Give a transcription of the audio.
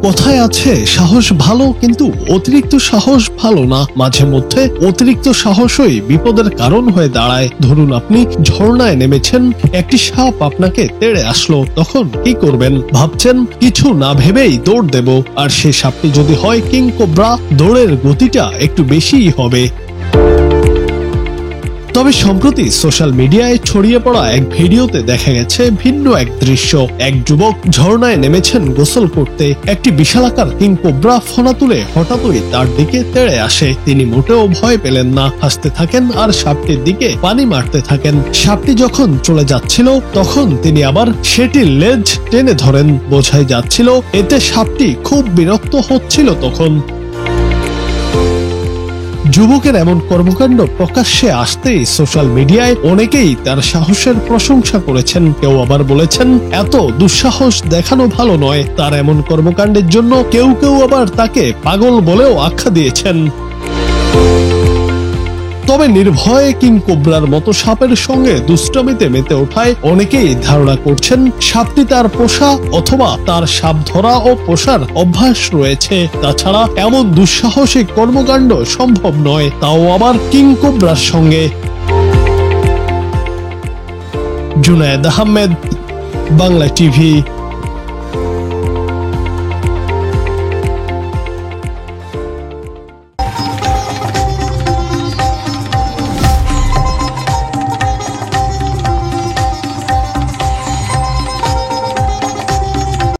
কথায় আছে সাহস ভালো, কিন্তু অতিরিক্ত সাহস ভালো না। মাঝে মধ্যে অতিরিক্ত সাহসই বিপদের কারণ হয়ে দাঁড়ায়। ধরুন আপনি ঝর্ণায় নেমেছেন, একটি সাপ আপনাকে তেড়ে আসলো, তখন কি করবেন? ভাবছেন কিছু না ভেবেই দৌড় দেব, আর সেই সাপটি যদি হয় কিং কোবরা, দৌড়ের গতিটা একটু বেশিই হবে। তবে সম্প্রতি সোশ্যাল মিডিয়ায় ছড়িয়ে পড়া এক ভিডিওতে দেখা গেছে ভিন্ন এক দৃশ্য। এক যুবক ঝর্ণায় নেমেছেন গোসল করতে, একটি বিশালাকার কিং কোবরা ফনা তুলে হঠাৎই তার দিকে তেড়ে আসে। তিনি মোটেও ভয় পেলেন না, হাসতে থাকেন আর সাপটির দিকে পানি মারতে থাকেন। সাপটি যখন চলে যাচ্ছিল তখন তিনি আবার সেটির লেজ টেনে ধরেন। বোঝাই যাচ্ছিল এতে সাপটি খুব বিরক্ত হচ্ছিল তখন। যুবকের এমন কর্মকাণ্ড প্রকাশ্যে আসতেই সোশ্যাল মিডিয়ায় অনেকেই তার সাহসের প্রশংসা করেছেন। কেউ আবার বলেছেন এত দুঃসাহস দেখানো ভালো নয়। তার এমন কর্মকাণ্ডের জন্য কেউ কেউ আবার তাকে পাগল বলেও আখ্যা দিয়েছেন। তবে নির্ভয়ে কিং কোবরার মতো সাপের সঙ্গে দুষ্টামিতে মেতে ওঠায় অনেকেই ধারণা করছেন সাপটি তার পোষা অথবা তার সাপ ধরা ও পোষার অভ্যাস রয়েছে। তাছাড়া এমন দুঃসাহসিক কর্মকাণ্ড সম্ভব নয়, তাও আবার কিং কোবরার সঙ্গে। জুনায়েদ আহমেদ, বাংলা টিভি।